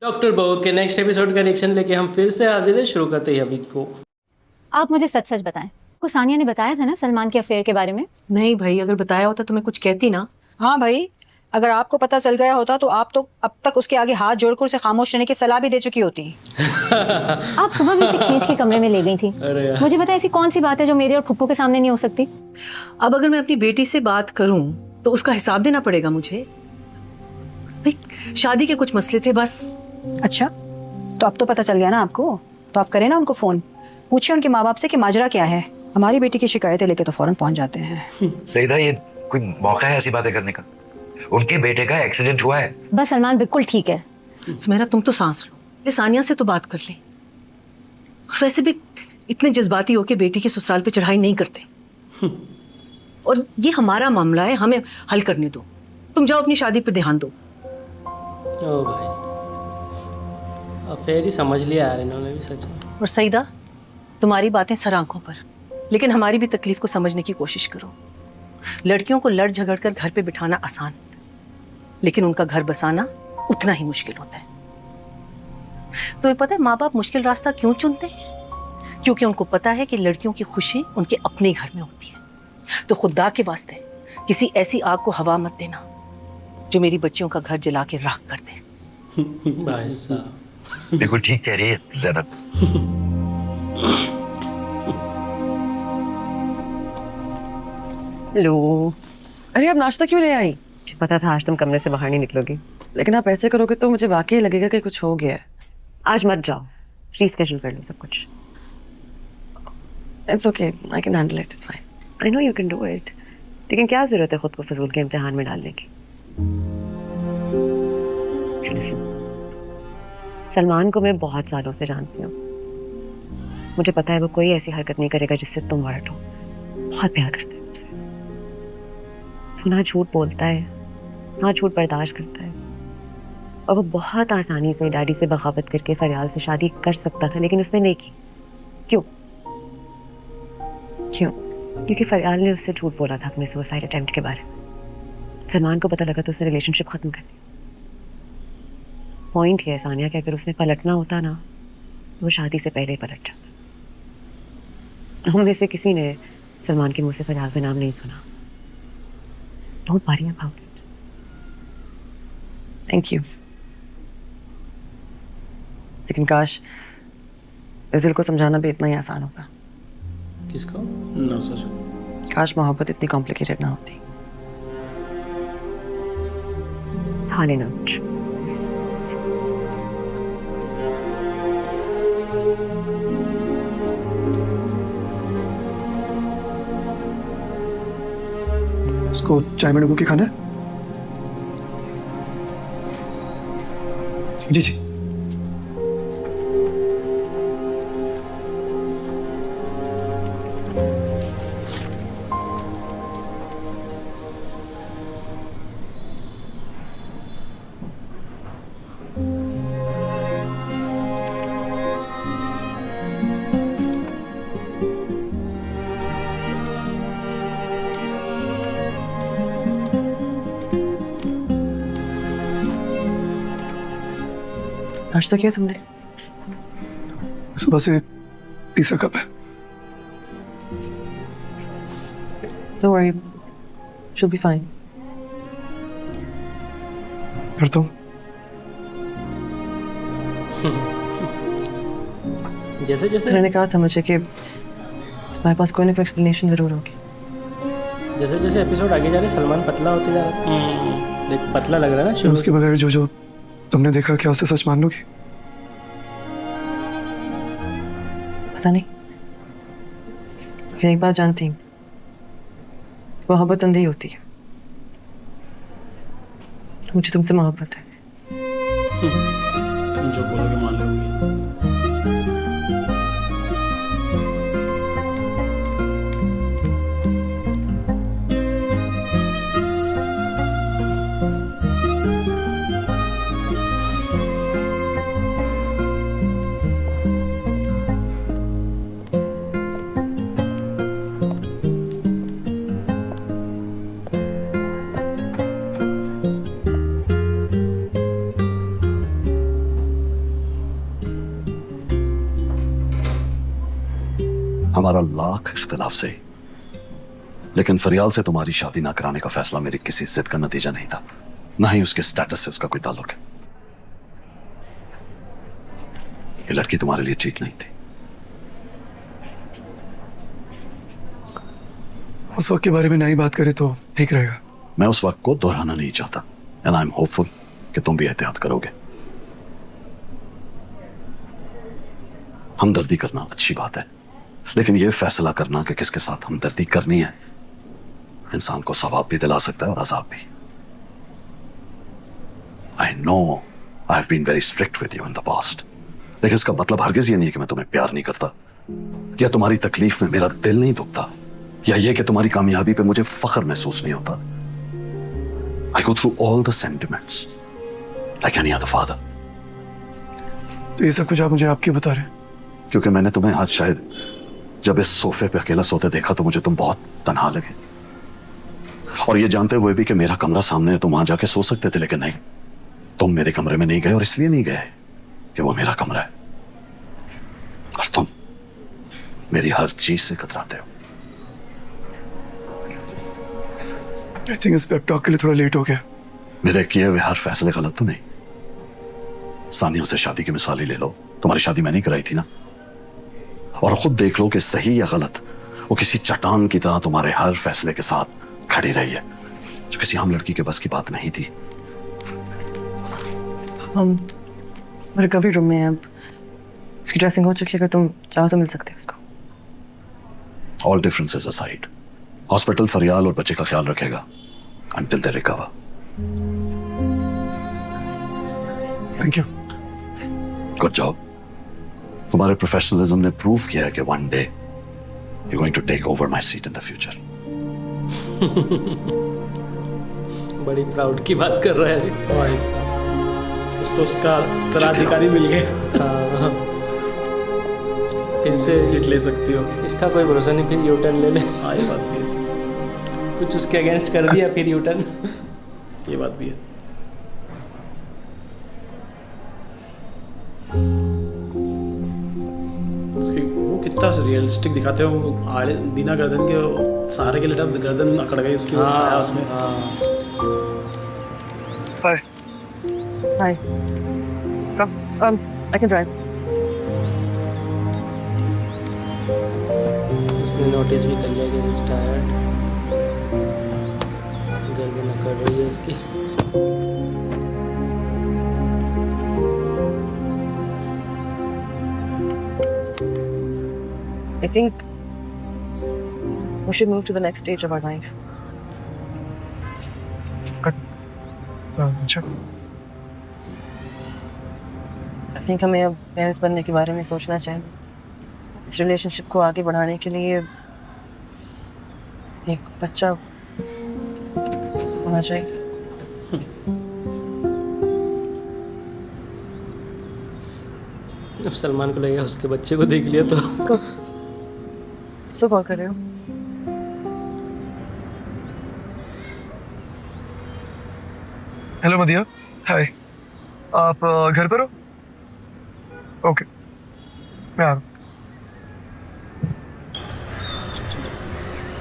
Doctor बहू के next episode का रिएक्शन लेके हम फिर से हाजिर हैं। शुरू करते ही अभी को। आप मुझे सच सच बताएं, को सानिया ने बताया था ना सलमान के अफेयर के बारे में? नहीं भाई, अगर बताया होता तो मैं कुछ कहती ना। हाँ भाई, अगर आपको पता चल गया होता तो आप तो अब तक उसके आगे हाथ जोड़कर उसे खामोश रहने की सलाह भी दे चुकी होती। आप सुबह भी इसे खींच के कमरे में ले गई थी। अरे यार। मुझे पता है ऐसी कौन सी बात है जो मेरे और फुप्पो के सामने नहीं हो सकती। अब अगर मैं अपनी बेटी से बात करूं तो उसका हिसाब देना पड़ेगा मुझे। भाई, शादी के कुछ मसले थे बस। अच्छा, तो अब तो पता चल गया ना आपको, तो आप करें ना उनको फोन, पूछिए उनके माँ बाप से कि माजरा क्या है। हमारी बेटी की शिकायतें लेके तो फौरन पहुंच जाते हैं। सईदा, ये कोई मौका है ऐसी बातें करने का? उनके बेटे का एक्सीडेंट हुआ है। बस सलमान बिल्कुल ठीक है। सुमेरा, तुम तो सांस लो, ये सानिया से तो बात कर ले। और वैसे भी इतने जज्बाती होके बेटी के ससुराल पे चढ़ाई नहीं करते। और ये हमारा मामला है, हमें हल करने दो। तुम जाओ अपनी शादी पे ध्यान दो। ओ भाई, अफेयर ही समझ लिया यार इन्होंने भी सच में। और सईदा, तुम्हारी बातें सर आंखों पर, लेकिन हमारी भी तकलीफ को समझने की कोशिश करो। लड़कियों को लड़ झगड़ कर घर पे बिठाना आसान, लेकिन उनका घर बसाना उतना ही मुश्किल होता है। तो पता है माँ बाप मुश्किल रास्ता क्यों चुनते हैं? क्योंकि उनको पता है कि लड़कियों की खुशी उनके अपने घर में होती है। तो खुदा के वास्ते किसी ऐसी आग को हवा मत देना जो मेरी बच्चियों का घर जला के राख कर दे। भाई साहब, बिल्कुल ठीक कह रही है ज़ैनब। हेलो। अरे आप नाश्ता क्यों ले आई? मुझे पता था आज तुम कमरे से बाहर नहीं निकलोगी, लेकिन आप ऐसे करोगे तो मुझे वाकई लगेगा कि कुछ हो गया है। आज मत जाओ, रीस्केड्यूल कर लो सब कुछ। It's okay, I can handle it, it's fine. I know you can do it, लेकिन क्या जरूरत है खुद को फजूल के इम्तिहान में डालने की? Listen, सलमान को मैं बहुत सालों से जानती हूँ। मुझे पता है वो कोई ऐसी हरकत नहीं करेगा जिससे तुम वर्ट हो। बहुत प्यार करते हैं मुझसे। वो ना झूठ बोलता है, ना झूठ बर्दाश्त करता है। और वो बहुत आसानी से डैडी से बगावत करके फरियाल से शादी कर सकता था, लेकिन उसने नहीं की। क्यों? क्यों? क्योंकि फरियाल ने उससे झूठ बोला था अपने सुसाइड अटेम्प्ट के बारे में। सलमान को पता लगा तो उसने रिलेशनशिप खत्म कर दी। पॉइंट ये है सानिया कि अगर उसने पलटना होता ना, तो वो शादी से पहले ही पलट जाता। हम में से किसी ने सलमान के मुंह से फरियाल का नाम नहीं सुना। Don't worry about it. Thank you. लेकिन काश इस दिल को समझाना भी इतना ही आसान होता। किसको? ना सर। काश मोहब्बत इतनी कॉम्प्लिकेटेड ना होती। खा लेना कुछ। इसको चाय में डुबो के खाना है? जी जी। नाश्ता किया तुमने? सुबह से तीसरा कप है। Don't worry, she'll be fine. फिर तुम? जैसे जैसे मैंने कहा था मुझे कि तुम्हारे पास कोई ना कोई एक्सप्लेनेशन जरूर होगी। जैसे जैसे एपिसोड आगे जा रहे सलमान पतला होते जा रहा है। देख पतला लग रहा है ना शुरू उसके बगैर जो जो तुमने देखा, क्या उसे सच मान लोगी? पता नहीं, लेकिन एक बात जानती हूँ, मोहब्बत अंधी होती है। मुझे तुमसे मोहब्बत है। तुम जो बोलोगे मान लोगे। हमारा लाख इख्तिलाफ से, लेकिन फरियाल से तुम्हारी शादी ना कराने का फैसला मेरी किसी जिद का नतीजा नहीं था, ना ही उसके स्टेटस से उसका कोई ताल्लुक है। ये लड़की तुम्हारे लिए ठीक नहीं थी। उस वक्त के बारे में नहीं बात करें तो ठीक रहेगा। मैं उस वक्त को दोहराना नहीं चाहता, एंड आई एम होपफुल कि तुम भी एहतियात करोगे। हमदर्दी करना अच्छी बात है, लेकिन यह फैसला करना कि किसके साथ हमदर्दी करनी है इंसान को सवाब भी दिला सकता है और अजाब भी। I know I have been very strict with you in the past, लेकिन इसका मतलब हरगिज ये नहीं है कि मैं तुम्हें प्यार नहीं करता, या तुम्हारी तकलीफ में मेरा दिल नहीं दुखता, या ये कि तुम्हारी कामयाबी पे मुझे फख्र महसूस नहीं होता। I go through all the sentiments like any other father. तो ये सब कुछ आप मुझे आपकी बता रहे हैं? क्योंकि मैंने तुम्हें आज शायद जब इस सोफे पे अकेला सोते देखा तो मुझे तुम बहुत तन्हा लगे, और ये जानते हुए भी कि मेरा कमरा सामने है, तुम वहां जाके सो सकते थे, लेकिन नहीं, तुम मेरे कमरे में नहीं गए, और इसलिए नहीं गए कि वो मेरा कमरा है, और तुम मेरी हर चीज से कतराते हो। आई थिंक इस पेप टॉक के लिए थोड़ा लेट हो गया। मेरे किए हुए हर फैसले गलत तो नहीं। सानिया से शादी की मिसाल ही ले लो, तुम्हारी शादी मैंने कराई थी ना, और खुद देख लो कि सही या गलत वो किसी चट्टान की तरह तुम्हारे हर फैसले के साथ खड़ी रही है, जो किसी आम लड़की के बस की बात नहीं थी। हम रिकवरी रूम में हैं, अब उसकी ड्रेसिंग हो चुकी है, अगर तुम चाहो तो मिल सकते हो उसको। ऑल डिफरेंसेस असाइड, हॉस्पिटल फरियाल और बच्चे का ख्याल रखेगा until they recover. Thank you. Good job. तुम्हारे प्रोफेशनलिज्म ने प्रूव किया है कि one day you're going to take over my seat in the future. बड़ी प्राउड की बात कर रहा है। उसको उसका उत्तराधिकारी मिल गया। हाँ, इससे सीट ले सकती हो। इसका कोई भरोसा नहीं, फिर यूटर्न ले ले। हाँ, ये बात भी है। कुछ उसके अगेंस्ट कर दिया फिर यूटर्न। ये बात भी है। उसकी वो कितना रियलिस्टिक दिखाते हो, वो आड़े बिना गर्दन के सहारे के लेटा गर्दन अकड़ गई उसकी। हाँ, उसमें हाय। हाय। I can drive. उसने नोटिस भी कर लिया कि इज टायर्ड, गर्दन अकड़ रही है उसकी। I think we should move to the next stage of our life. अच्छा। I think हमें अब पेरेंट्स बनने के बारे में सोचना चाहिए। इस रिलेशनशिप को आगे बढ़ाने के लिए एक बच्चा होना चाहिए। अब सलमान को लगेगा उसके बच्चे को देख लिया तो उसको कॉल कर रहे हो? हेलो मदिया। हाय। आप घर पर हो? ओके, मैं आ रहा हूँ।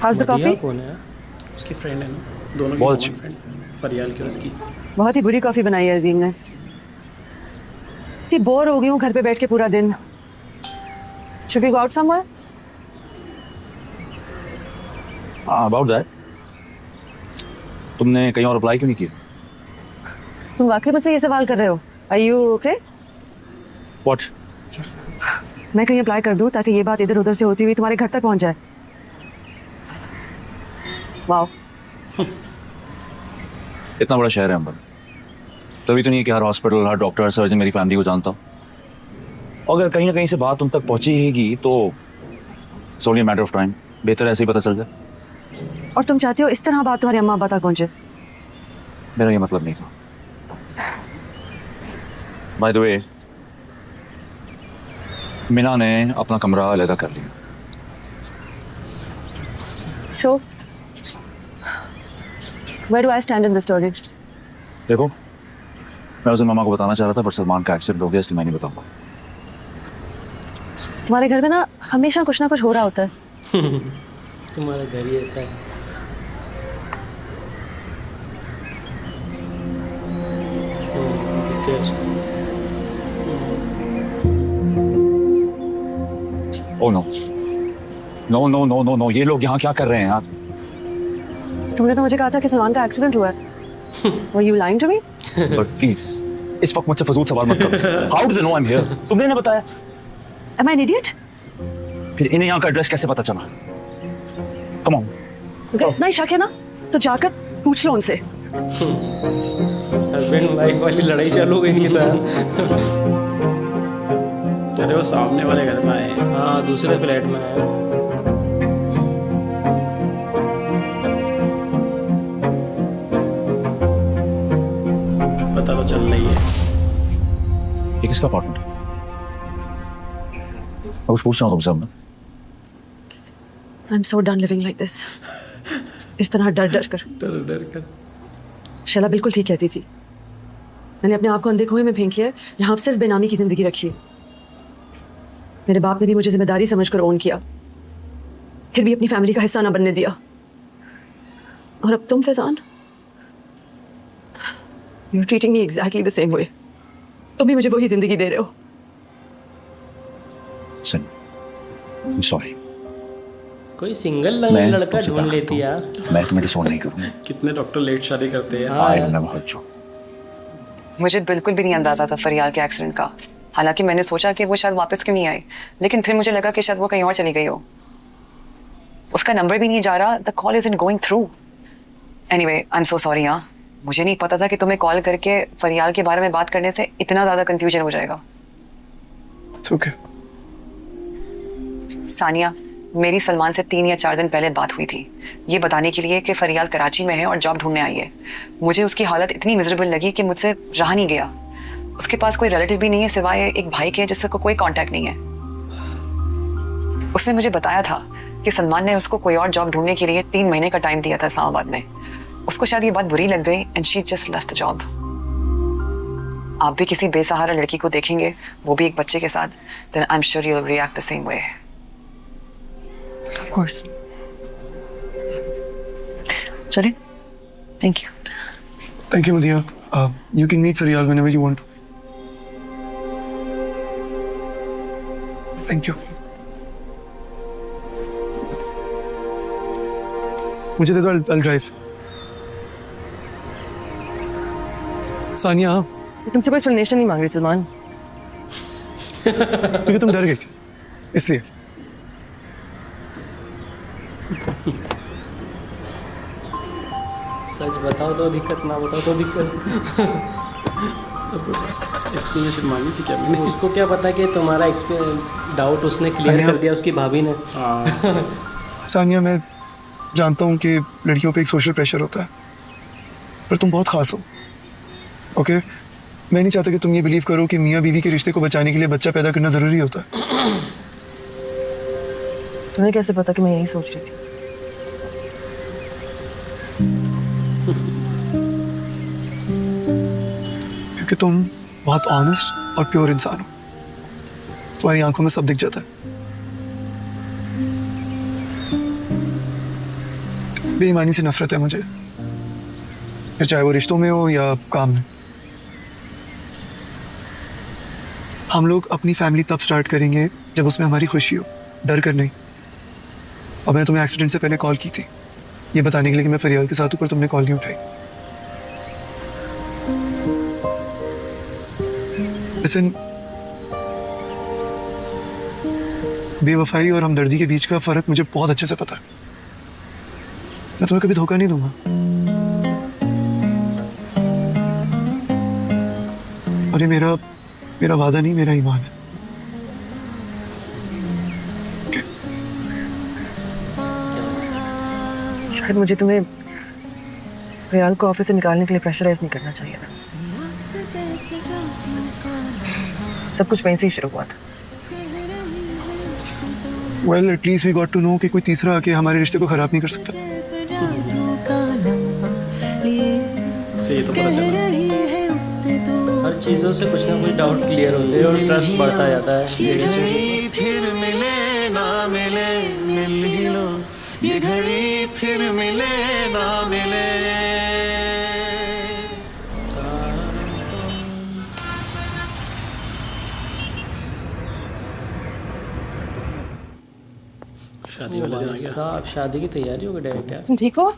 How's the coffee? मदिया कौन है? उसकी फ्रेंड है ना, दोनों की बहुत common friend, फरियाल की और उसकी। बहुत ही बुरी कॉफी बनाई है अजीम ने। इतनी बोर हो गई हूँ घर पे बैठ के पूरा दिन। Should we go out somewhere? About that, तुमने कहीं और अप्लाई क्यों नहीं किया? तुम वाकई मुझसे ये सवाल कर रहे हो? Are you okay? What? मैं कहीं अप्लाई कर दूँ ताकि ये बात इधर उधर से होती हुई तुम्हारे घर तक पहुँच जाए। वाओ। इतना बड़ा शहर है अंबर, तभी तो नहीं है कि हर हॉस्पिटल, हर डॉक्टर, हर सर्जन मेरी फैमिली को जानता हूँ। अगर कहीं ना कहीं से बात तुम तक पहुँचेगी तो it's only matter of time, बेहतर ऐसे ही पता चल जाए। और तुम चाहते हो इस तरह बात तुम्हारी अम्मा अब्बा तक पहुँचे? मेरा ये मतलब नहीं था। बाय द वे, मीना ने अपना कमरा अलग कर लिया। So, where do I stand in the story? देखो, मैं उस दिन मामा को बताना चाह रहा था, पर सलमान का एक्सीडेंट हो गया, इसलिए मैं नहीं बताऊंगा। तुम्हारे घर में ना हमेशा कुछ ना कुछ हो रहा होता है। तुम्हारा घर ही ऐसा है। Oh no no no no no no, ये लोग यहाँ क्या कर रहे हैं यार? तुमने तो मुझे कहा था कि सलमान का एक्सीडेंट हुआ है। Were you lying to me? But please इस वक्त मुझसे फजूल सवाल मत करो। How do they know I am here? तुमने ना बताया? Am I an idiot? फिर इन्हें यहाँ का एड्रेस कैसे पता चला? Come on. अगर इतना ही शक है ना तो जाकर पूछ लो उनसे। हस्बैंड वाइफ वाली लड़ाई चालू हो गई नहीं तो यार। अरे वो सामने वाले घर में आए। हाँ, दूसरे फ्लैट में आया। पता तो चल रही है। ये किसका अपार्टमेंट है? मैं कुछ पूछ रहा हूँ तुमसे अब ना। I'm so done living like this. इस तरह डर डर कर। डर कर। शैला बिल्कुल ठीक कहती थी। मैंने अपने आप को अंधे कुएं में फेंक लिया जहां आप सिर्फ बेनामी की जिंदगी रखी है। मेरे बाप ने भी मुझे जिम्मेदारी समझकर ओन किया, फिर भी अपनी फैमिली का हिस्सा ना बनने दिया। और अब तुम Faizan, you are treating me exactly the same way. तुम भी मुझे वही जिंदगी दे रहे हो। सॉरी। कोई सिंगल मैं लड़का तुमसे ढूंढ प्यार लेती करता हूँ। यार। मैं तुम्हें डिसोन नहीं करूँगा। कितने डॉक्टर लेट शादी करते हैं। हाँ आई यार। Never hurt you. मुझे बिल्कुल भी नहीं अंदाजा था फरियाल के एक्सीडेंट का। हालांकि मैंने सोचा कि वो शायद वापस क्यों नहीं आई, लेकिन फिर मुझे लगा कि शायद वो कहीं और चली गई हो। उसका नंबर भी नहीं जा रहा। The call is in going through. Anyway, I am so sorry. हाँ, मुझे नहीं पता था कि तुम्हें कॉल करके फरियाल के बारे में बात करने से इतना ज़्यादा कंफ्यूजन हो जाएगा। It's okay. सानिया, मेरी सलमान से 3 या 4 दिन पहले बात हुई थी, ये बताने के लिए कि फरियाल कराची में है और जॉब ढूंढने आई है। मुझे उसकी हालत इतनी मिजरेबल लगी कि मुझसे रहा नहीं गया। उसके पास कोई रिलेटिव भी नहीं है सिवाय एक भाई के, जिससे कोई कांटेक्ट नहीं है। उसने मुझे बताया था कि सलमान ने उसको कोई और जॉब ढूंढने के लिए 3 महीने का टाइम दिया था इस्लामाबाद में। उसको शायद ये बात बुरी लग गई and she just left the job. आप भी किसी बेसहारा लड़की को देखेंगे, वो भी एक बच्चे के साथ, then I am sure you will react the same way. Of course. चले? Thank you. Thank you, Madhya. You can meet Faryal whenever you want. Thank you. मुझे दे दो, I'll drive. सानिया, तुमसे कोई एक्सप्लेनेशन नहीं मांग रही सलमान। क्योंकि तुम डर गई थी, इसलिए। सच बताओ तो दिक्कत, ना बताओ तो दिक्कत। एक्सप्लेनेशन मांगी थी क्या मैंने? उसको क्या पता कि तुम्हारा डाउट उसने क्लियर सानिया। कर दिया, उसकी भाभी ने। सानिया, मैं जानता हूँ कि लड़कियों पे एक सोशल प्रेशर होता है, पर तुम बहुत खास हो। ओके, मैं नहीं चाहता कि तुम ये बिलीव करो कि मियाँ बीवी के रिश्ते को बचाने के लिए बच्चा पैदा करना ज़रूरी होता है। तुम्हें कैसे पता कि मैं यही सोच रही थी? क्योंकि तुम बहुत ऑनेस्ट और प्योर इंसान हो। तुम्हारी आंखों में सब दिख जाता है। बेईमानी से नफरत है मुझे, फिर चाहे वो रिश्तों में हो या काम में। हम लोग अपनी फैमिली तब स्टार्ट करेंगे जब उसमें हमारी खुशी हो, डर कर नहीं। और मैंने तुम्हें एक्सीडेंट से पहले कॉल की थी, ये बताने के लिए कि मैं फरियाल के साथ हूँ, पर तुमने कॉल नहीं उठाई। लिसन, बेवफाई और हमदर्दी के बीच का फर्क मुझे बहुत अच्छे से पता है। मैं तुम्हें कभी धोखा नहीं दूंगा। और ये मेरा वादा नहीं, मेरा ईमान है। Okay. शायद मुझे तुम्हें रियाल को ऑफिस से निकालने के लिए प्रेशराइज नहीं करना चाहिए था। सब कुछ वहीं से ही शुरू हुआ था। Well, at least we got to know कि कोई तीसरा आके हमारे रिश्ते को खराब नहीं कर सकता। से ये तो पता चला। हर चीज़ों से कुछ ना कुछ डाउट क्लियर होते हैं और ट्रस्ट बढ़ता जाता है। फिर मिले ना मिले मिल ही लो, ये घड़ी फिर मिले ना मिले। शादी वाला दिन आ गया। साहब शादी की तैयारी होगी डायरेक्ट यार। तुम ठीक हो?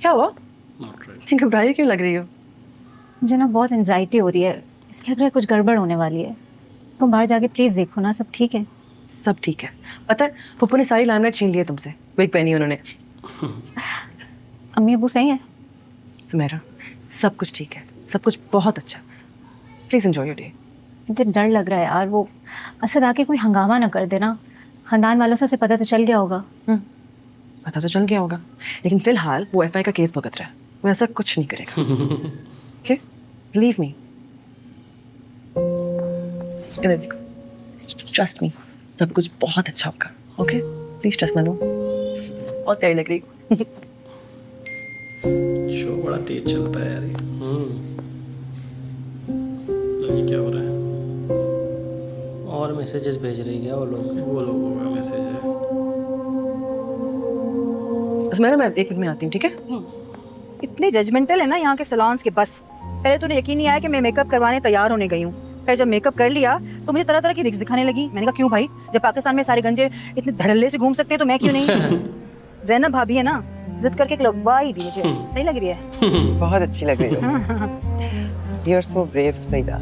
क्या हुआ? इतनी घबराई क्यों लग रही हो? मुझे ना बहुत एंजाइटी हो रही है, इसलिए लग रहा है कुछ गड़बड़ होने वाली है। तुम बाहर जाके प्लीज देखो ना, सब ठीक है? सब ठीक है। पता है पप्पू ने सारी लाइमलाइट छीन ली है तुमसे, विग पहनी है उन्होंने। अम्मी अबू सही है? सुमेरा सब कुछ ठीक है, सब कुछ बहुत अच्छा। Please enjoy your day. मुझे डर लग रहा है यार, वो असद आके कोई हंगामा ना कर देना। खानदान वालों से उसे पता तो चल गया होगा। पता तो चल गया होगा, लेकिन फिलहाल वो एफआई का केस भुगत रहा है, वो ऐसा कुछ नहीं करेगा। Okay leave me. इधर देखो, ट्रस्ट मी, सब कुछ बहुत अच्छा होगा। ओके प्लीज ट्रस्ट ना लो। बहुत प्यारी लग रही। शो बड़ा तेज चलता है यार ये। तो ये क्या हो रहा है? और मैसेजेस भेज रही है वो लोगों का मैसेज है। सुमेरा मैं 1 मिनट में आती हूँ, ठीक है? इतने जजमेंटल है ना यहाँ के सलॉन्स के, बस पहले तो यकीन नहीं आया कि मैं मेकअप करवाने तैयार होने गई हूँ। फिर जब मेकअप कर लिया तो मुझे तरह तरह की विक्स दिखाने लगी। मैंने कहा क्यों भाई, जब पाकिस्तान में सारे गंजे इतने धड़ल्ले से घूम सकते हैं तो मैं क्यों नहीं। जैनब भाभी है ना, जिद करके एक लगवा ही दी मुझे। सही लग रही है? बहुत अच्छी लग रही हो। You are so brave Saeeda.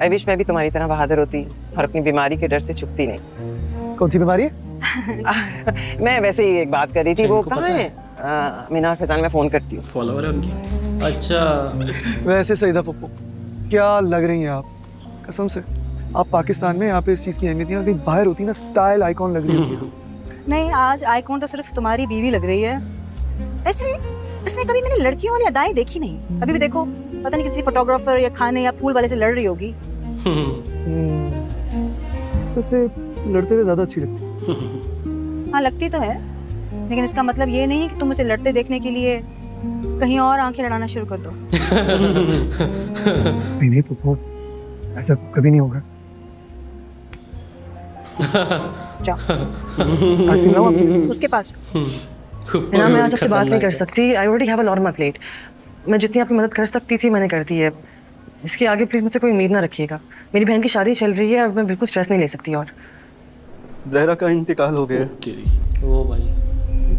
I wish मैं भी तुम्हारी तरह बहादुर होती और अपनी बीमारी के डर से छुपती नहीं। कौन सी बीमारी है? मैं वैसे ही एक बात कर रही थी। वो कहाँ है? मीना और फैजान, मैं फोन करती हूँ। फॉलोवर है उनकी। अच्छा वैसे सईदा पप्पू क्या लग रही हैं आप, कसम से। आप पाकिस्तान में यहाँ पे इस चीज़ की अहमियत नहीं, कहीं बाहर होती ना स्टाइल आइकॉन लग रही होती है। नहीं, आज आइकॉन तो सिर्फ तुम्हारी बीवी लग रही है। ऐसे इसमें कभी मैंने लड़कियों वाली अदाएं देखी नहीं। अभी भी देखो, पता नहीं किसी फोटोग्राफर या खाने या फूल वाले से लड़ रही होगी। वैसे लड़ते हुए ज्यादा अच्छी लगती है। हाँ लगती तो है, लेकिन इसका मतलब ये नहीं कि तुम उसे लड़ते देखने के लिए कहीं और आंखें लड़ाना शुरू कर दो। नहीं पप्पू, ऐसा कभी नहीं होगा। उसके पास ना मैं आज आपसे बात नहीं कर सकती। I already have a lot on my plate. मैं जितनी आपकी मदद कर सकती थी मैंने कर दी है। इसके आगे प्लीज मुझसे कोई उम्मीद ना रखिएगा। मेरी बहन की शादी चल रही है, अब मैं बिल्कुल स्ट्रेस नहीं ले सकती। और जहरा का इंतकाल हो गया। ओ भाई,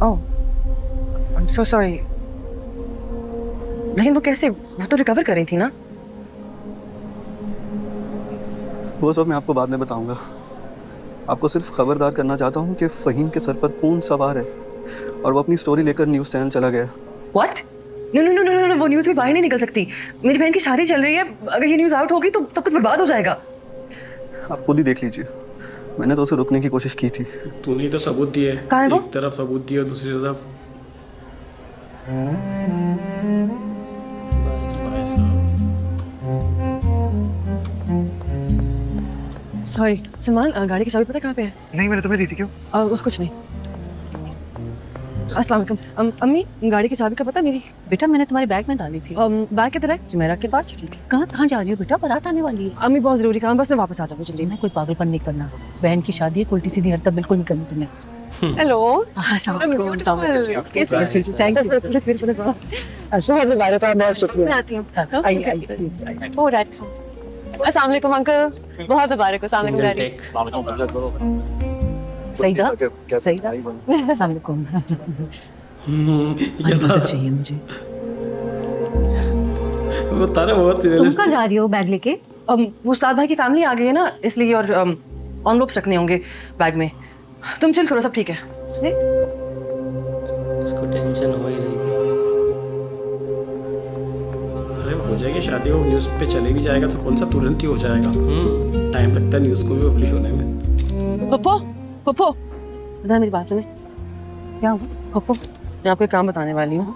ओह आई एम सो सॉरी। लेकिन वो कैसे? वो तो रिकवर कर रही थी ना। वो सब मैं आपको बाद में बताऊंगा। आपको सिर्फ खबरदार करना चाहता हूँ कि फ़हीम के सर पर खून सवार है और वो अपनी स्टोरी लेकर न्यूज़ चैनल चला गया। What? No no no no no, वो न्यूज़ भी बाहर नहीं निकल सकती। मेरी बहन की शादी चल रही है, अगर ये न्यूज़ आउट होगी तो सब कुछ बर्बाद हो जाएगा। आप खुद ही देख लीजिए, मैंने तो उसे रुकने की कोशिश की थी। तूने तो सबूत दिए। कहाँ है वो? एक तरफ सबूत दिए और दूसरी तरफ सॉरी सलमान, गाड़ी की चाबी पता कहाँ पे है? नहीं, मैंने तुम्हें दी थी। क्यों? कुछ नहीं। अस्सलाम वालेकुम। अम्मी गाड़ी की चाबी का पता मेरी? बेटा मैंने तुम्हारे बैग में डाली थी। बैग किधर है? सुमेरा के पास। कहाँ कहाँ जा रही हो बेटा? बारात आने वाली है। अम्मी बहुत जरूरी काम, बस मैं वापस आ जाऊँ जल्दी। मैं कोई पागलपन नहीं करना। बहन की शादी है, उल्टी सीधी हरकत बिल्कुल नहीं करनी तुम्हें। हेलो। Thank you. अस्सलाम वालेकुम अंकल, बहुत मुबारक हो। अस्सलाम वालेकुम डैडी। सईदा, सईदा, अस्सलाम वालेकुम। मदद चाहिए मुझे। वो तारा बहुत तुम कहाँ जा रही हो बैग लेके? वो उस्ताद भाई की फैमिली आ गई है ना, इसलिए। और एनवेलोप्स रखने होंगे बैग में। तुम चिल करो, सब ठीक है। इसको टेंशन हो ही रही थी। अरे हो जाएगी शादी, वो न्यूज़ पे चले भी जाएगा तो कौन सा तुरंत ही हो जाएगा। टाइम लगता है न्यूज़ को भी पब्लिश होने में। पप्पो पप्पो जरा मेरी बात सुने। क्या हुआ? पप्पो मैं आपको एक काम बताने वाली हूँ,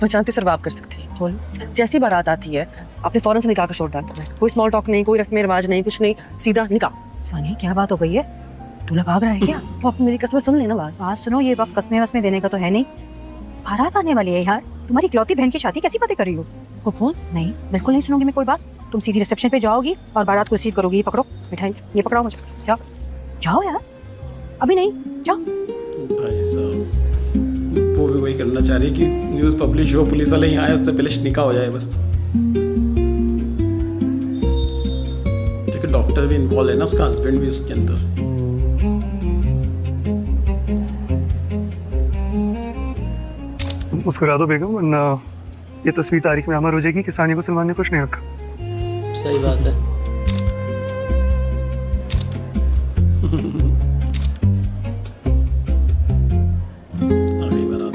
मैं जानती सिर्फ आप कर सकती हैं। बोल। जैसी बारात आती है आपने फौरन से निकाह का शोर डाल देना है। कोई स्मॉल टॉक नहीं, कोई रस्म रिवाज नहीं, कुछ नहीं, सीधा निकाह। सानिया क्या बात हो गई है? दूल्हा भाग रहा है क्या? वो आप मेरी कसम सुन लेना बात सुनो, ये वक्त कसमें वस्में देने का तो है नहीं। बारात आने वाली है यार, तुम्हारी इकलौती बहन की शादी, कैसी बातें कर रही हो? पप्पो नहीं, बिल्कुल नहीं सुनूंगी मैं कोई बात। तुम सीधी रिसेप्शन पे जाओगी और बारात को रिसीव करोगी। ये पकड़ो मिठाई, ये पकड़ाओ मुझे। जाओ जाओ यार, अभी नहीं, जाओ। भाई साहब वो भी वही करना चाह रही कि न्यूज़ पब्लिश हो, पुलिस वाले यहाँ आए उससे पहले निकाह हो जाए बस। देखिए डॉक्टर भी इन्वॉल्व है ना, उसका हस्बैंड भी उसके अंदर। मुस्कुरा दो बेगम, वरना ये तस्वीर तारीख में अमर हो जाएगी कि सानिया को सलमान ने खुश नहीं रखा। सही बात है। अगली बारात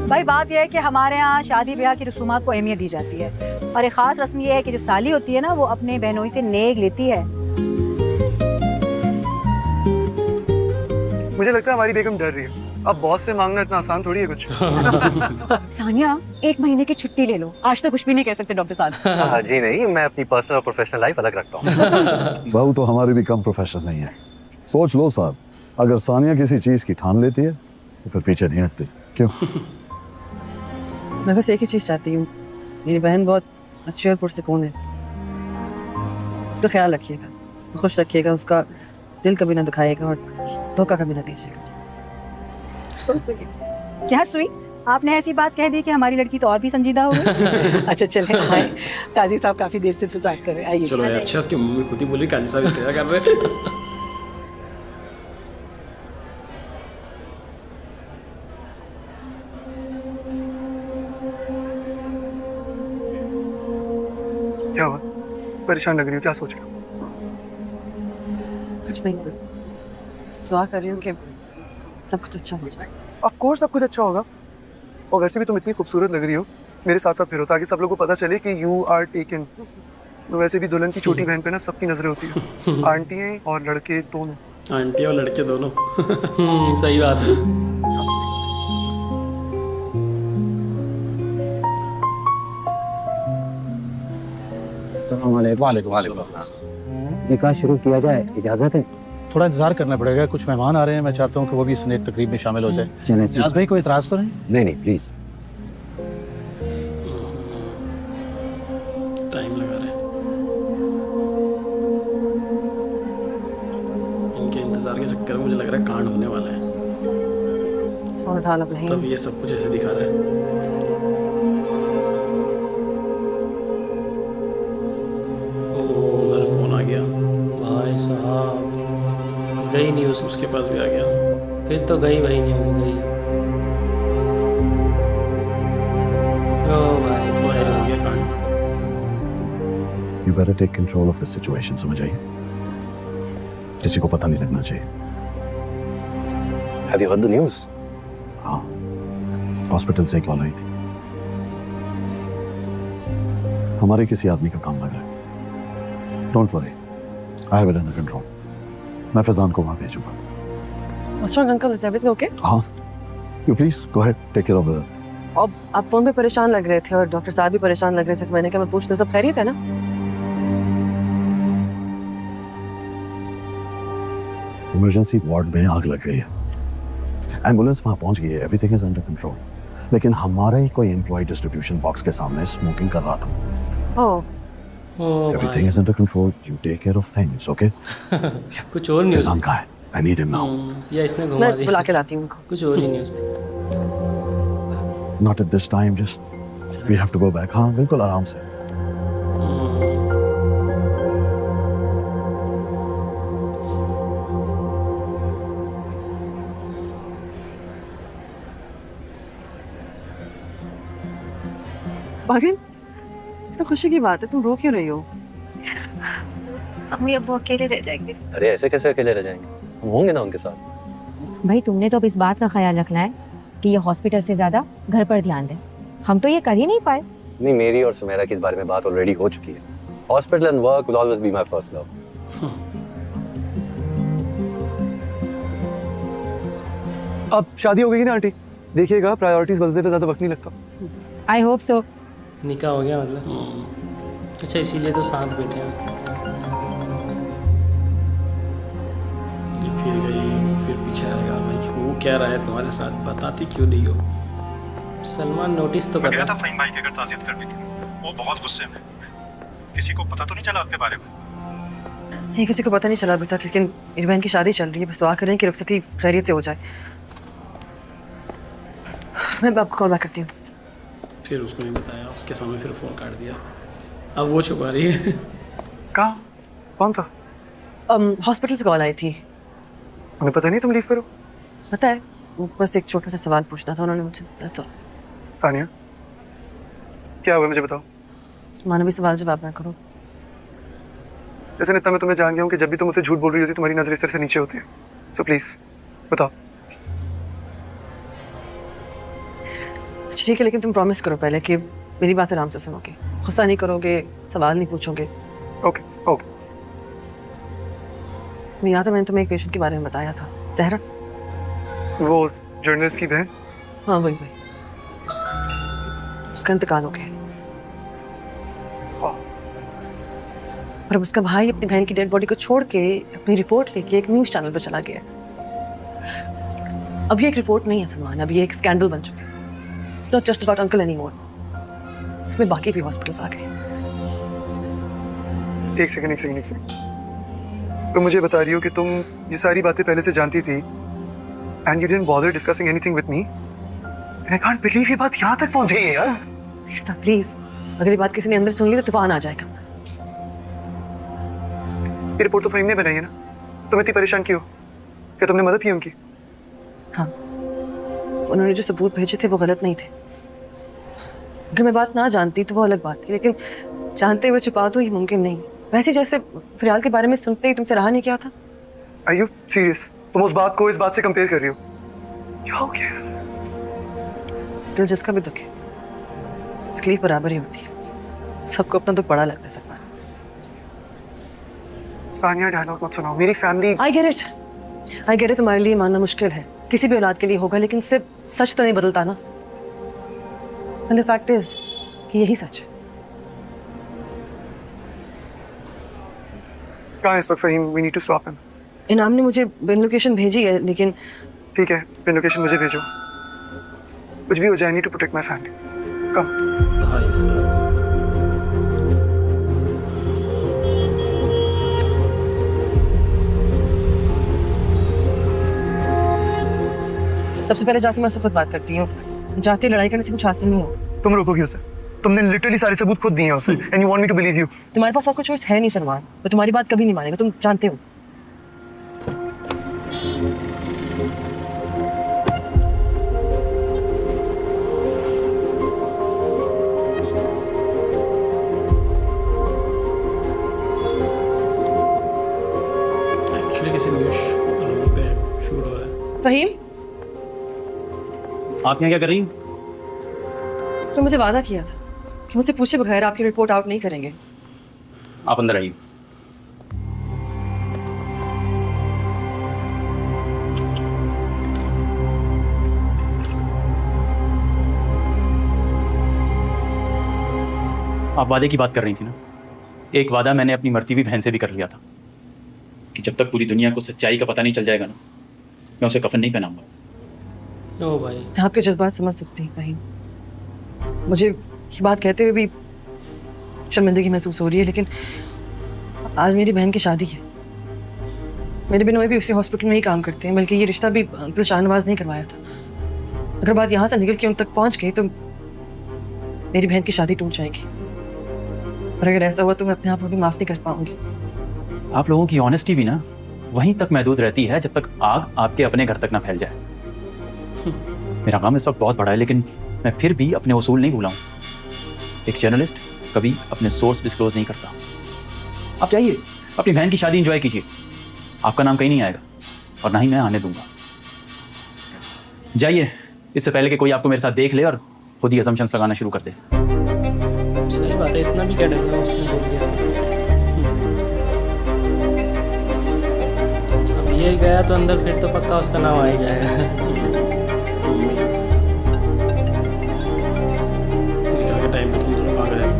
भाई बात यह है कि हमारे यहाँ शादी ब्याह की रसूमात को अहमियत दी जाती है, और एक खास रस्म यह है कि जो साली होती है ना वो अपने बहनोई से नेक लेती है। मुझे लगता है हमारी बेगम डर रही है। अब बॉस से मांगना इतना आसान थोड़ी है कुछ। सानिया 1 महीने की छुट्टी ले लो, आज तक कुछ भी नहीं कह सकते डॉक्टर साहब। जी नहीं, मैं अपनी पर्सनल और प्रोफेशनल लाइफ अलग रखता हूँ। बहू तो हमारी भी कम प्रोफेशनल नहीं है। सोच लो साहब, अगर सानिया किसी चीज की ठान लेती है तो फिर पीछे नहीं हटती। क्यों? मैं बस एक ही चीज़ चाहती हूँ, मेरी बहन बहुत अच्छी और पुरसुकून है, उसका ख्याल रखिएगा, खुश रखिएगा, उसका दिल कभी ना दुखाइएगा और धोखा कभी ना दीजिएगा। क्या सुई, आपने ऐसी बात कह दी कि हमारी लड़की तो और भी संजीदा हो गई। अच्छा चले आए, काजी साहब काफी देर से इंतजार कर रहे हैं, आइए। चलो यार, अच्छा उसकी मम्मी खुद ही बोली काजी साहब इंतजार कर रहे हैं। क्या हुआ? परेशान लग रही हो, क्या सोच रहे हो? कुछ नहीं, दुआ कर रही हूँ कि सब कुछ अच्छा हो जाए। ऑफ कोर्स सब कुछ अच्छा होगा। और वैसे भी तुम इतनी खूबसूरत लग रही हो, मेरे साथ साथ फिरो ताकि सब लोगों को पता चले कि यू आर टेकन। तो वैसे भी दुल्हन की छोटी बहन पे ना सबकी नजरें होती है, आंटियाँ और लड़के दोनों। आंटी और लड़के दोनों। सही बात है। निकाह शुरू किया जाए, इजाजत है? थोड़ा इंतजार करना पड़ेगा, कुछ मेहमान आ रहे हैं, मैं चाहता हूँ कि वो भी इस नेक तकरीब में शामिल हो जाए। नियाज भाई कोई इतराज तो नहीं? नहीं नहीं प्लीज। टाइम लगा रहे हैं इनके इंतजार के चक्कर में, मुझे लग रहा है कांड होने वाला है। और उठा लो नहीं, तब ये सब कुछ ऐसे दिखा रहा है। उधर फोन आ गया भाई साहब, गई न्यूज़, उसके पास भी आ गया। फिर तो गई भाई न्यूज़, गई। ओ भाई हो गया कांड। You better take control of the situation, समझ आई? किसी को पता नहीं लगना चाहिए। Have you heard the news? हाँ, हॉस्पिटल से कॉल आई थी, हमारे किसी आदमी का काम लगा है। Don't worry, I have it under control. मैं फैजान को वहाँ भेजूंगा। अच्छा अंकल, is everything okay? हाँ, you please go ahead, take care of her. अब आप फोन पे परेशान लग रहे थे और डॉक्टर साहब भी परेशान लग रहे थे, तो मैंने कहा मैं पूछ लूं, सब खैरियत है ना? इमरजेंसी वार्ड में आग लग गई है, एम्बुलेंस वहाँ पहुँच गई है, एवरीथिंग इज अंडर कंट्रोल। लेकिन हमारे ही कोई एम्प्लॉय डिस्ट्रीब्यूशन बॉक्स के सामने स्मोकिंग कर रहा था। ओह, Everything is under control. You take care of things, okay? कुछ और न्यूज़ फैजान कहाँ है? I need him now. या इसने घुमा मैं दी। बुला के लाती हूँ उनको। कुछ और ही न्यूज़ थी। Not at this time. Just we have to go back. हाँ, बिल्कुल आराम से। बागिन, तो खुशी की बात है, तुम रो क्यों रही हो? अम्मी अब्बू अकेले रह जाएंगे। अरे ऐसे कैसे अकेले रह जाएंगे, हम होंगे ना उनके साथ। भाई तुमने तो अब इस बात का ख्याल रखना है कि ये हॉस्पिटल से ज्यादा घर पर ध्यान दें। हम तो ये कर ही नहीं पाए। नहीं, मेरी और सुमेरा की इस बारे में बात ऑलरेडी हो चुकी है। Hospital and work will always be my first love. अब शादी हो गई ना आंटी, देखिएगा प्रायोरिटीज बदलते पे ज्यादा वक्त नहीं लगता। I hope so. निकाह हो गया मतलब। अच्छा इसीलिए तो साथ बैठे हैं। ये फिर गई, फिर पीछे आएगा भाई, वो क्या रहा है तुम्हारे साथ, बताती क्यों नहीं हो? सलमान नोटिस तो कर रहा था फ़हीम भाई की अगर ताज़ियत करनी थी, वो बहुत गुस्से में। किसी को पता तो नहीं चला आपके बारे में? ये किसी को पता नहीं चला अभी तक, लेकिन मेरी बहन की शादी चल रही है, बस दुआ करें कि रुखसती खैरियत से हो जाए। मैं आपको कॉल बैक करती हूँ। फिर उसको नहीं बताया, उसके सामने फिर फ़ोन काट दिया। अब वो छुपा रही है। कहाँ? कौन था? हॉस्पिटल से कॉल आई थी। उन्हें पता नहीं तुम लीव करो? पता है, वो बस एक छोटा सा सवाल पूछना था उन्होंने मुझसे, तो सानिया क्या हुआ मुझे बताओ। मानवी सवाल जवाब ना करो। जैसे इतना मैं तुम्हें जान गया हूँ कि जब भी तुम मुझसे झूठ बोल रही होती तुम्हारी नजर इस तरह से नीचे होती है। सो प्लीज बताओ। अच्छा ठीक है, लेकिन तुम प्रॉमिस करो पहले कि मेरी बात आराम से सुनोगे, गुस्सा नहीं करोगे, सवाल नहीं पूछोगे। Okay okay. मैं याद है मैंने तुम्हें एक पेशेंट के बारे में बताया था, जहरा। वो जर्नलिस्ट की बहन? हाँ वही वही, उसका इंतकाल हो गया। पर अब उसका भाई अपनी बहन की डेड बॉडी को छोड़ के अपनी रिपोर्ट लेके एक न्यूज़ चैनल पर चला गया। अब ये एक रिपोर्ट नहीं है सलमान, अब ये एक स्कैंडल बन चुका है। It's not just about uncle anymore, इसमें बाकी भी हॉस्पिटल्स आ गए। एक सेकंड। तुम मुझे बता रही हो कि तुम ये सारी बातें पहले से जानती थी and you didn't bother discussing anything with me and I can't believe ये बात यहाँ तक पहुँच गई है यार। प्लीज, अगर ये बात किसी ने अंदर सुन ली तो तूफान आ जाएगा। ये रिपोर्ट तो फ़हीम ने बनाई है ना, तुम इतनी परेशान क्यों? क्या तुमने मदद की उनकी? हाँ, उन्होंने जो सबूत भेजे थे वो गलत नहीं थे। अगर मैं बात ना जानती तो वो अलग बात थी, लेकिन जानते हुए छुपा तो ये मुमकिन नहीं। वैसे जैसे फिलहाल के बारे में सुनते ही तुमसे रहा नहीं क्या था। Are you serious? तुम उस बात को इस बात से कंपेयर कर रही हो? क्या हो गया? दिल जिसका भी दुख है, तकलीफ बराबर ही होती है। सबको अपना दुख बड़ा लगता है सलमान। सानिया डायलॉग मत सुनाओ, मेरी फैमिली। I get it, तुम्हारे लिए मानना मुश्किल है, किसी भी औलाद के लिए होगा, लेकिन सिर्फ सच तो नहीं बदलता ना। And the fact is कि यही सच है। कहाँ है इस वक्त Faheem? We need to stop him. इनाम ने मुझे पिन लोकेशन भेजी है, लेकिन ठीक है, पिन लोकेशन मुझे भेजो। कुछ भी हो जाए, I need to protect my family. Come. भाई साहब, सबसे पहले जाके मैं उससे खुद बात करती हूँ। जाती लड़ाई करने से कुछ हासिल नहीं होगा। तुम रोकोगी उसे? तुमने लिटरली सारे सबूत खुद दिए हैं उसे and you want me to believe you. तुम्हारे पास और कुछ चॉइस है नहीं सलमान, मैं तुम्हारी बात कभी नहीं मानेगा, तुम जानते हो। एक्चुअली किसी न्यूज़ पे शूट हो रहा है। फहीम, आप यहाँ क्या कर रही हैं? तो मुझे वादा किया था कि मुझसे पूछे बगैर आपकी रिपोर्ट आउट नहीं करेंगे। आप अंदर आइए। आप वादे की बात कर रही थी ना, एक वादा मैंने अपनी मरती हुई बहन से भी कर लिया था कि जब तक पूरी दुनिया को सच्चाई का पता नहीं चल जाएगा ना, मैं उसे कफन नहीं पहनाऊंगा। ओ भाई, मैं आपके जज्बात समझ सकती हूँ फहीम, मुझे ये बात कहते हुए भी शर्मिंदगी महसूस हो रही है, लेकिन आज मेरी बहन की शादी है। मेरे बिनोई भी उसी हॉस्पिटल में ही काम करते हैं, बल्कि ये रिश्ता भी अंकल शाहनवाज ने करवाया था। अगर बात यहाँ से निकल के उन तक पहुँच गई तो मेरी बहन की शादी टूट जाएगी, और अगर ऐसा हुआ तो मैं अपने आप को भी माफ़ नहीं कर पाऊंगी। आप लोगों की ऑनेस्टी भी ना वहीं तक महदूद रहती है जब तक आग आपके अपने घर तक ना फैल जाए। मेरा काम इस वक्त बहुत बड़ा है, लेकिन मैं फिर भी अपने उसूल नहीं भूला हूँ। एक जर्नलिस्ट कभी अपने सोर्स डिस्क्लोज नहीं करता। आप जाइए, अपनी बहन की शादी एंजॉय कीजिए, आपका नाम कहीं नहीं आएगा और ना ही मैं आने दूंगा। जाइए, इससे पहले कि कोई आपको मेरे साथ देख ले और खुद ही असम्पशंस लगाना शुरू कर दे। सही बात है, इतना भी क्या डरना, उसने बोल दिया। अब ये गया तो अंदर, फिर तो पक्का उसका नाम आ ही जाएगा। टाइम पे तुम भाग रहे हो।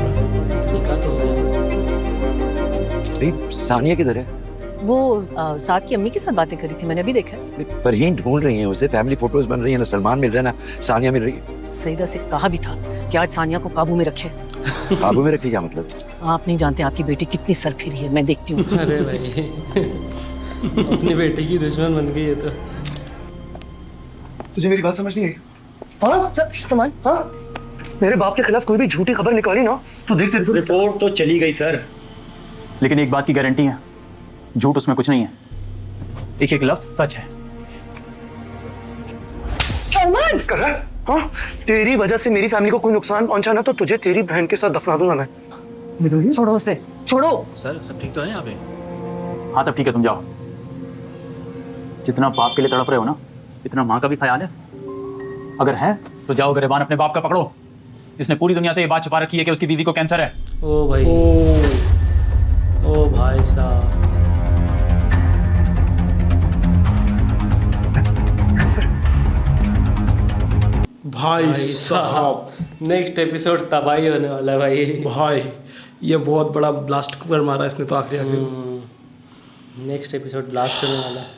ठीक है तो हो गया। नहीं, सानिया किधर है? वो साथ की अम्मी के साथ बातें करी थी, मैंने अभी देखा। पर यही ढूंढ रही हैं उसे, फैमिली फोटोज बन रही है, ना सलमान मिल रहा है ना सानिया मिल रही है। सईदा से कहा भी था कि आज सानिया को काबू में रखे। काबू में रखी क्या मतलब? आप नहीं जानते आपकी बेटी कितनी सरफिरी है, मैं देखती हूँ। अरे भाई अपनी बेटी की दुश्मन बन गई है तो। तुझे मेरी बात समझ नहीं आई? हाँ सलमान, हाँ मेरे बाप के खिलाफ कोई भी झूठी खबर निकाली ना तो देखते रिपोर्ट तो चली गई सर, लेकिन एक बात की गारंटी है, झूठ उसमें कुछ नहीं है, एक एक लफ्ज सच है। सलमान कर रहा है? हाँ तेरी वजह से मेरी फैमिली को कोई नुकसान पहुंचा ना तो तुझे तेरी बहन के साथ दफना दूंगा मैं। छोड़ो उसे, छोड़ो। सर सब ठीक तो है यहाँ पे? हाँ सब ठीक है, तुम जाओ। जितना बाप के लिए तड़प रहे हो ना, इतना माँ का भी ख्याल है? अगर है तो जाओ गिरबान अपने बाप का पकड़ो, जिसने पूरी दुनिया से ये बात छुपा रखी है कि उसकी बीवी को कैंसर है। ओ भाई, ओ भाई साहब, भाई साहब नेक्स्ट एपिसोड तबाही होने वाला है भाई। भाई ये बहुत बड़ा ब्लास्ट कर मारा इसने तो आखिरी नेक्स्ट एपिसोड ब्लास्ट होने वाला है।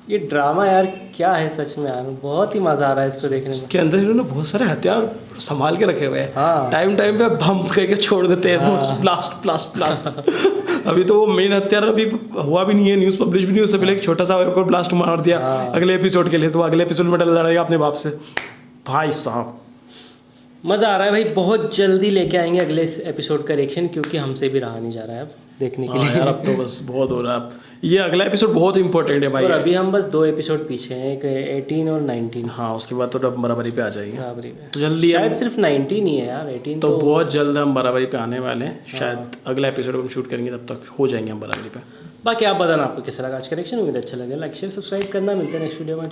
ये ड्रामा यार क्या है सच में यार, बहुत ही मजा आ रहा है इसको देखने में। इसके अंदर इन्होंने बहुत सारे हथियार संभाल के रखे हुए हैं। हाँ। टाइम टाइम पे बम करके छोड़ देते हैं। हाँ। ब्लास्ट ब्लास्ट ब्लास्ट अभी तो वो मेन हथियार अभी हुआ भी नहीं है, न्यूज़ पब्लिश भी नहीं, उससे पहले एक छोटा सा और ब्लास्ट मार दिया। हाँ। अगले एपिसोड के लिए, तो अगले एपिसोड में लड़ेगा अपने बाप से। भाई साहब मज़ा आ रहा है भाई, बहुत जल्दी लेके आएंगे अगले एपिसोड का रिएक्शन, क्योंकि हमसे भी रहा नहीं जा रहा है अब देखने के लिए। यार अब तो बस बहुत हो रहा है। अब ये अगला एपिसोड बहुत इंपॉर्टेंट है भाई। और अभी हम बस 2 एपिसोड पीछे हैं, एक 18 और 19। हाँ उसके बाद तो बराबरी पे आ जाएंगे। बराबरी पे तो जल्दी शायद सिर्फ 19 ही है यार, 18 तो बहुत जल्द हम बराबरी पे आने वाले हैं। शायद अगला एपिसोड हम शूट करेंगे, तब तक हो जाएंगे हम बराबरी पे। बाकी आप बताना आपको कैसा लगा आज का रिएक्शन, उम्मीद अच्छा लगे। लाइक शेयर सब्सक्राइब करना, मिलते हैं नेक्स्ट वीडियो में।